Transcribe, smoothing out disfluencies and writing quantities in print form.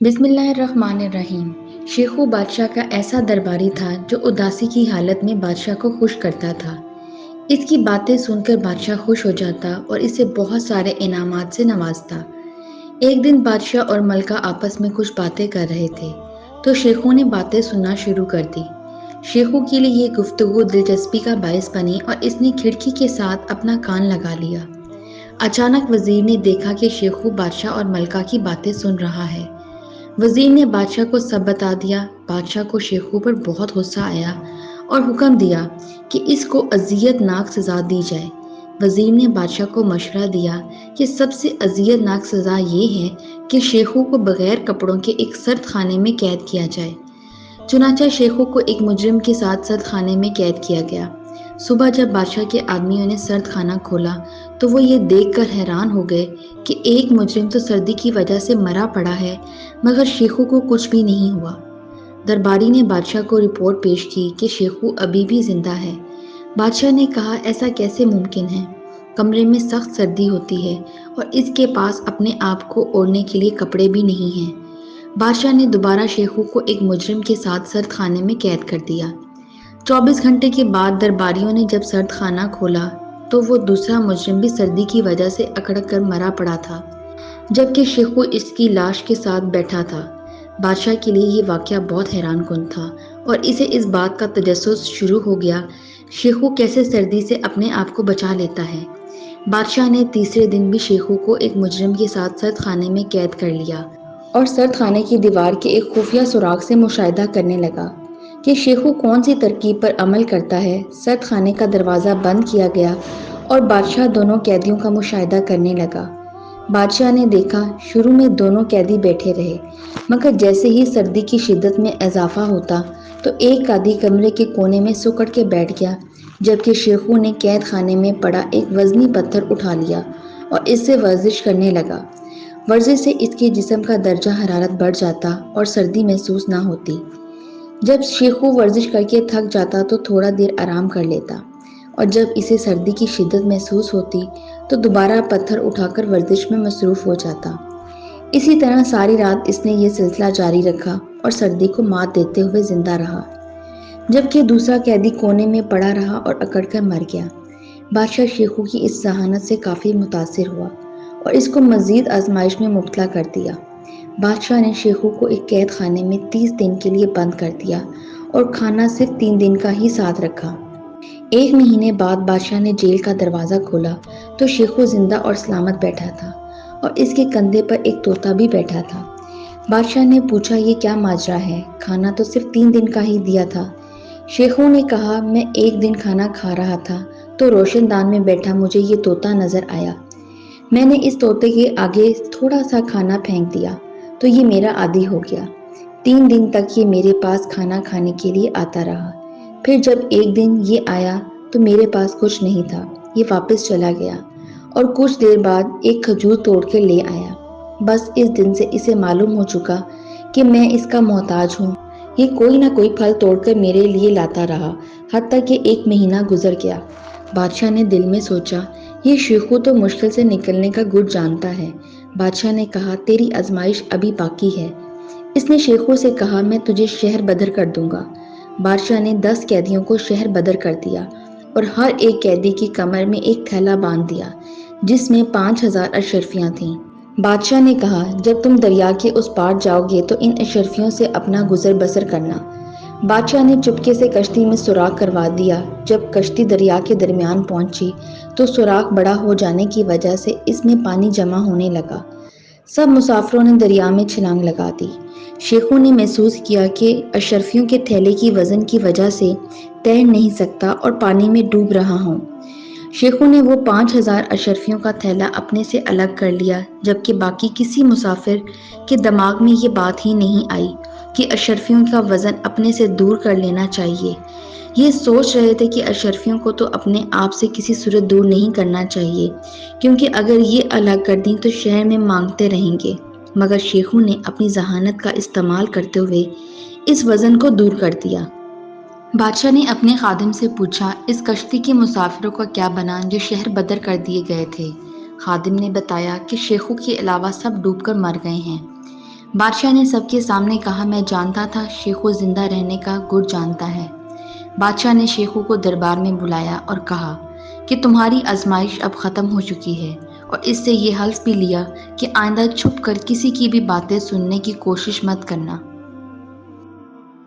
بسم اللہ الرحمن الرحیم۔ شیخو بادشاہ کا ایسا درباری تھا جو اداسی کی حالت میں بادشاہ کو خوش کرتا تھا۔ اس کی باتیں سن کر بادشاہ خوش ہو جاتا اور اسے بہت سارے انعامات سے نوازتا۔ ایک دن بادشاہ اور ملکہ آپس میں کچھ باتیں کر رہے تھے تو شیخو نے باتیں سننا شروع کر دی۔ شیخو کے لیے یہ گفتگو دلچسپی کا باعث بنی اور اس نے کھڑکی کے ساتھ اپنا کان لگا لیا۔ اچانک وزیر نے دیکھا کہ شیخو بادشاہ اور ملکہ کی باتیں سن رہا ہے۔ وزیر نے بادشاہ کو سب بتا دیا۔ بادشاہ کو شیخو پر بہت غصہ آیا اور حکم دیا کہ اس کو اذیت ناک سزا دی جائے۔ وزیر نے بادشاہ کو مشورہ دیا کہ سب سے اذیت ناک سزا یہ ہے کہ شیخو کو بغیر کپڑوں کے ایک سرد خانے میں قید کیا جائے۔ چنانچہ شیخو کو ایک مجرم کے ساتھ سرد خانے میں قید کیا گیا۔ صبح جب بادشاہ کے آدمیوں نے سرد خانہ کھولا تو وہ یہ دیکھ کر حیران ہو گئے کہ ایک مجرم تو سردی کی وجہ سے مرا پڑا ہے مگر شیخو کو کچھ بھی نہیں ہوا۔ درباری نے بادشاہ کو رپورٹ پیش کی کہ شیخو ابھی بھی زندہ ہے۔ بادشاہ نے کہا ایسا کیسے ممکن ہے؟ کمرے میں سخت سردی ہوتی ہے اور اس کے پاس اپنے آپ کو اوڑھنے کے لیے کپڑے بھی نہیں ہیں۔ بادشاہ نے دوبارہ شیخو کو ایک مجرم کے ساتھ سرد خانے میں قید کر دیا۔ 24 گھنٹے کے بعد درباریوں نے جب سرد خانہ کھولا تو وہ دوسرا مجرم بھی سردی کی وجہ سے اکڑ کر مرا پڑا تھا جبکہ شیخو اس کی لاش کے ساتھ بیٹھا تھا۔ بادشاہ کے لیے یہ واقعہ بہت حیران کن تھا اور اسے اس بات کا تجسس شروع ہو گیا شیخو کیسے سردی سے اپنے آپ کو بچا لیتا ہے۔ بادشاہ نے تیسرے دن بھی شیخو کو ایک مجرم کے ساتھ سرد خانے میں قید کر لیا اور سرد خانے کی دیوار کے ایک خفیہ سوراخ سے مشاہدہ کرنے لگا کہ شیخو کون سی ترکیب پر عمل کرتا ہے۔ سرد خانے کا دروازہ بند کیا گیا اور بادشاہ دونوں قیدیوں کا مشاہدہ کرنے لگا۔ بادشاہ نے دیکھا شروع میں دونوں قیدی بیٹھے رہے مگر جیسے ہی سردی کی شدت میں اضافہ ہوتا تو ایک قیدی کمرے کے کونے میں سکڑ کے بیٹھ گیا جبکہ شیخو نے قید خانے میں پڑا ایک وزنی پتھر اٹھا لیا اور اس سے ورزش کرنے لگا۔ ورزش سے اس کے جسم کا درجہ حرارت بڑھ جاتا اور سردی محسوس نہ ہوتی۔ جب شیخو ورزش کر کے تھک جاتا تو تھوڑا دیر آرام کر لیتا اور جب اسے سردی کی شدت محسوس ہوتی تو دوبارہ پتھر اٹھا کر ورزش میں مصروف ہو جاتا۔ اسی طرح ساری رات اس نے یہ سلسلہ جاری رکھا اور سردی کو مات دیتے ہوئے زندہ رہا جبکہ دوسرا قیدی کونے میں پڑا رہا اور اکڑ کر مر گیا۔ بادشاہ شیخو کی اس ذہانت سے کافی متاثر ہوا اور اس کو مزید آزمائش میں مبتلا کر دیا۔ بادشاہ نے شیخو کو ایک قید خانے میں 30 دن کے لیے بند کر دیا اور کھانا صرف 3 دن کا ہی ساتھ رکھا۔ 1 مہینے بعد بادشاہ نے جیل کا دروازہ کھولا تو شیخو زندہ اور سلامت بیٹھا تھا اور اس کے کندھے پر ایک طوطا بھی بیٹھا تھا۔ بادشاہ نے پوچھا یہ کیا ماجرا ہے؟ کھانا تو صرف 3 دن کا ہی دیا تھا۔ شیخو نے کہا میں ایک دن کھانا کھا رہا تھا تو روشن دان میں بیٹھا مجھے یہ طوطا نظر آیا۔ میں نے اس طوطے کے آگے تھوڑا سا کھانا پھینک دیا تو یہ میرا عادی ہو گیا۔ 3 دن تک یہ میرے پاس کھانا کھانے کے لیے آتا رہا۔ پھر جب ایک دن یہ آیا تو میرے پاس کچھ نہیں تھا، یہ واپس چلا گیا اور کچھ دیر بعد ایک کھجور توڑ کے لے آیا۔ بس اس دن سے اسے معلوم ہو چکا کہ میں اس کا محتاج ہوں۔ یہ کوئی نہ کوئی پھل توڑ کر میرے لیے لاتا رہا حتیٰ کہ 1 مہینہ گزر گیا۔ بادشاہ نے دل میں سوچا یہ شیخو تو مشکل سے نکلنے کا گٹ جانتا ہے۔ بادشاہ نے کہا تیری آزمائش ابھی باقی ہے۔ اس نے شیخو سے کہا میں تجھے شہر بدر کر دوں گا۔ بادشاہ نے 10 قیدیوں کو شہر بدر کر دیا اور ہر ایک قیدی کی کمر میں ایک تھیلا باندھ دیا جس میں 5000 اشرفیاں تھیں۔ بادشاہ نے کہا جب تم دریا کے اس پار جاؤ گے تو ان اشرفیوں سے اپنا گزر بسر کرنا۔ بادشاہ نے چپکے سے کشتی میں سوراخ کروا دیا۔ جب کشتی دریا کے درمیان پہنچی تو سوراخ بڑا ہو جانے کی وجہ سے اس میں پانی جمع ہونے لگا۔ سب مسافروں نے دریا میں چھلانگ لگا دی۔ شیخو نے محسوس کیا کہ اشرفیوں کے تھیلے کی وزن کی وجہ سے تیر نہیں سکتا اور پانی میں ڈوب رہا ہوں۔ شیخو نے وہ 5000 اشرفیوں کا تھیلا اپنے سے الگ کر لیا جبکہ باقی کسی مسافر کے دماغ میں یہ بات ہی نہیں آئی کہ اشرفیوں کا وزن اپنے سے دور کر لینا چاہیے۔ یہ سوچ رہے تھے کہ اشرفیوں کو تو اپنے آپ سے کسی صورت دور نہیں کرنا چاہیے کیونکہ اگر یہ الگ کر دیں تو شہر میں مانگتے رہیں گے، مگر شیخو نے اپنی ذہانت کا استعمال کرتے ہوئے اس وزن کو دور کر دیا۔ بادشاہ نے اپنے خادم سے پوچھا اس کشتی کے مسافروں کا کیا بنا جو شہر بدر کر دیے گئے تھے؟ خادم نے بتایا کہ شیخو کے علاوہ سب ڈوب کر مر گئے ہیں۔ بادشاہ نے سب کے سامنے کہا، میں جانتا تھا شیخو زندہ رہنے کا گر جانتا ہے۔ بادشاہ نے شیخو کو دربار میں بلایا اور کہا کہ تمہاری آزمائش اب ختم ہو چکی ہے، اور اس سے یہ حلف بھی لیا کہ آئندہ چھپ کر کسی کی بھی باتیں سننے کی کوشش مت کرنا۔